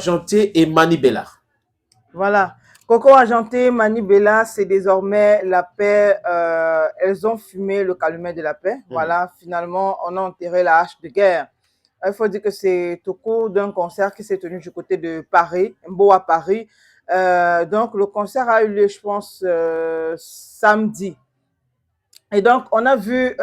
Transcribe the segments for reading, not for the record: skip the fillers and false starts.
Argenté et Mani Bella. Voilà. Coco Argenté, Mani Bella, c'est désormais la paix. Elles ont fumé le calumet de la paix. Voilà, finalement, on a enterré la hache de guerre. Il faut dire que c'est au cours d'un concert qui s'est tenu du côté de Paris, Mbo à Paris. Donc, le concert a eu lieu, je pense, samedi. Et donc, on a vu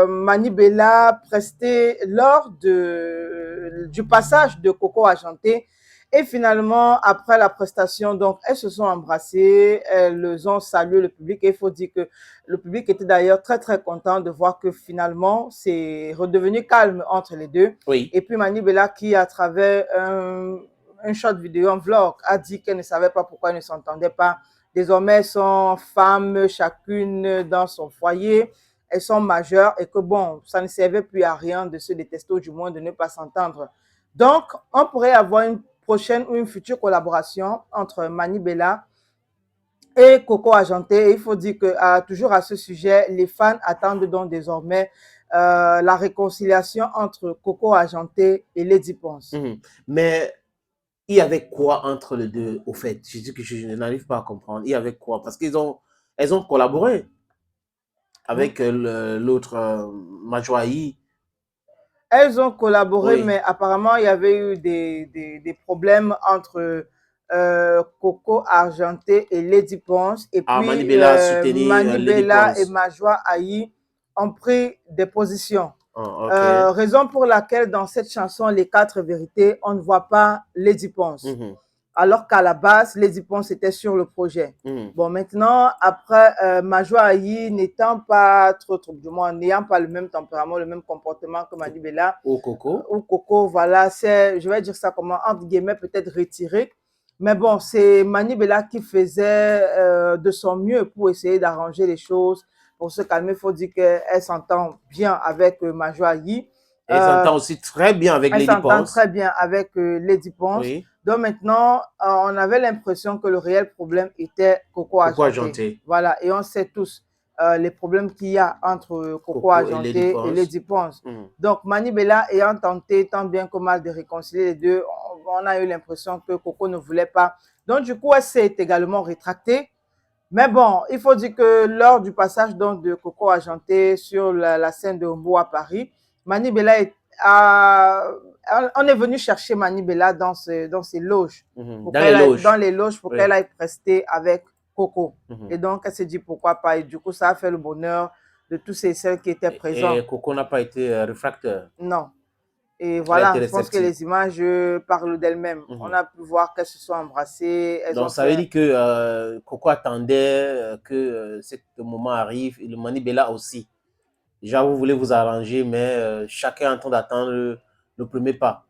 Mani Bella prester lors du passage de Coco Argenté. Et finalement, après la prestation, donc, elles se sont embrassées, elles ont salué le public. Et il faut dire que le public était d'ailleurs très, très content de voir que finalement, c'est redevenu calme entre les deux. Oui. Et puis, Mani Bella, qui, à travers un short vidéo, un vlog, a dit qu'elle ne savait pas pourquoi elles ne s'entendaient pas. Désormais, elles sont femmes, chacune dans son foyer. Elles sont majeures et que bon, ça ne servait plus à rien de se détester ou du moins de ne pas s'entendre. Donc, on pourrait avoir une prochaine ou une future collaboration entre Mani Bella et Coco Argenté. Et il faut dire que toujours à ce sujet, les fans attendent donc désormais la réconciliation entre Coco Argenté et Lady Ponce. Mais il y avait quoi entre les deux, au fait? Je dis que je n'arrive pas à comprendre. Il y avait quoi? Parce qu'elles ont collaboré avec l'autre Majoaï. Elles ont collaboré, Oui. mais apparemment, il y avait eu des problèmes entre Coco Argenté et Lady Ponce. Et puis, Mani Bella a soutenu Mani Lady Bella Ponce. et Majoaï ont pris des positions. Okay. Raison pour laquelle, dans cette chanson, Les Quatre Vérités, on ne voit pas Lady Ponce. Alors qu'à la base, Lady Ponce était sur le projet. Bon, maintenant, après, Majoaï n'étant pas trop, du moins, n'ayant pas le même tempérament, le même comportement que Mani Bella. Ou Coco. Ou Coco, voilà, c'est, je vais dire ça comment, entre guillemets, peut-être retiré. Mais bon, c'est Mani Bella qui faisait de son mieux pour essayer d'arranger les choses. Pour se calmer, il faut dire qu'elle s'entend bien avec Majoaï. Elle s'entend aussi très bien avec Lady Ponce. Elle s'entend très bien avec Lady Ponce. Oui. Donc maintenant, on avait l'impression que le réel problème était Coco Argenté. Voilà, et on sait tous les problèmes qu'il y a entre Coco Argenté et Lady Ponce. Donc Mani Bella ayant tenté tant bien que mal de réconcilier les deux, on a eu l'impression que Coco ne voulait pas. Donc du coup, elle s'est également rétractée. Mais bon, il faut dire que lors du passage donc, de Coco Argenté sur la scène de Mbo à Paris, Mani Bella on est venu chercher Mani Bella dans ses loges. Dans les loges pour qu'elle aille prester avec Coco. Et donc, elle s'est dit pourquoi pas. Et du coup, ça a fait le bonheur de tous celles qui étaient présents. Et Coco n'a pas été réfractaire. Non. Et voilà, je pense que les images parlent d'elles-mêmes. On a pu voir qu'elles se sont embrassées. Donc, ça veut dire que Coco attendait que ce moment arrive et le Mani Bella aussi. Déjà, vous voulez vous arranger, mais chacun est en train d'attendre le premier pas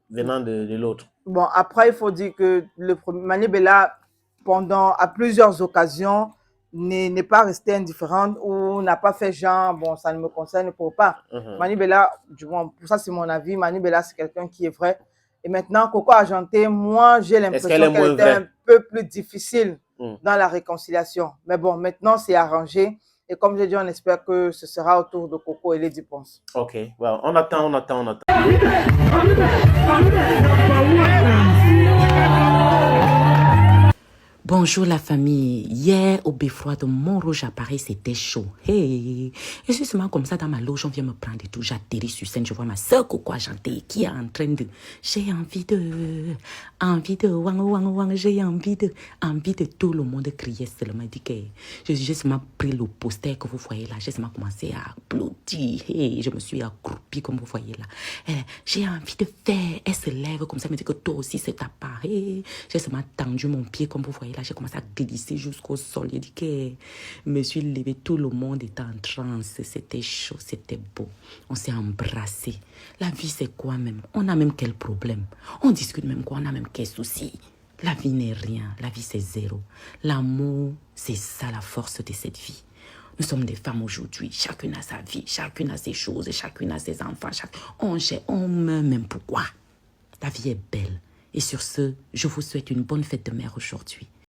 venant de l'autre. Bon, après, il faut dire que Mani Bella, à plusieurs occasions, n'est pas resté indifférente ou n'a pas fait genre, bon, ça ne me concerne pas. Mani Bella, du moins, pour ça, c'est mon avis. Mani Bella, c'est quelqu'un qui est vrai. Et maintenant, Coco Argenté, moi, j'ai l'impression qu'elle était un peu plus difficile dans la réconciliation. Mais bon, maintenant, c'est arrangé. Et comme j'ai dit, on espère que ce sera autour de Coco et Lady Ponce. Ok, well, on attend. Bonjour la famille. Hier, au beffroi de Montrouge à Paris, c'était chaud. Hey. Et c'est seulement comme ça, dans ma loge, on vient me prendre et tout. J'atterris sur scène, je vois ma soeur Coco Argenté qui est en train de... J'ai envie de... Wang, j'ai envie de tout le monde crier seulement. Dit que j'ai seulement pris le poster que vous voyez là. J'ai seulement commencé à applaudir. Hey. Je me suis accroupie comme vous voyez là. J'ai envie de faire. Elle se lève comme ça, elle me dit que toi aussi c'est ta part. Hey. J'ai seulement tendu mon pied comme vous voyez là. J'ai commencé à glisser jusqu'au sol. J'ai dit que je me suis levée. Tout le monde était en transe. C'était chaud, c'était beau. On s'est embrassés. La vie, c'est quoi même? On a même quel problème? On discute même quoi? On a même quel souci? La vie n'est rien. La vie, c'est zéro. L'amour, c'est ça la force de cette vie. Nous sommes des femmes aujourd'hui. Chacune a sa vie. Chacune a ses choses. Chacune a ses enfants. On meurt même pourquoi? La vie est belle. Et sur ce, je vous souhaite une bonne fête de mère aujourd'hui.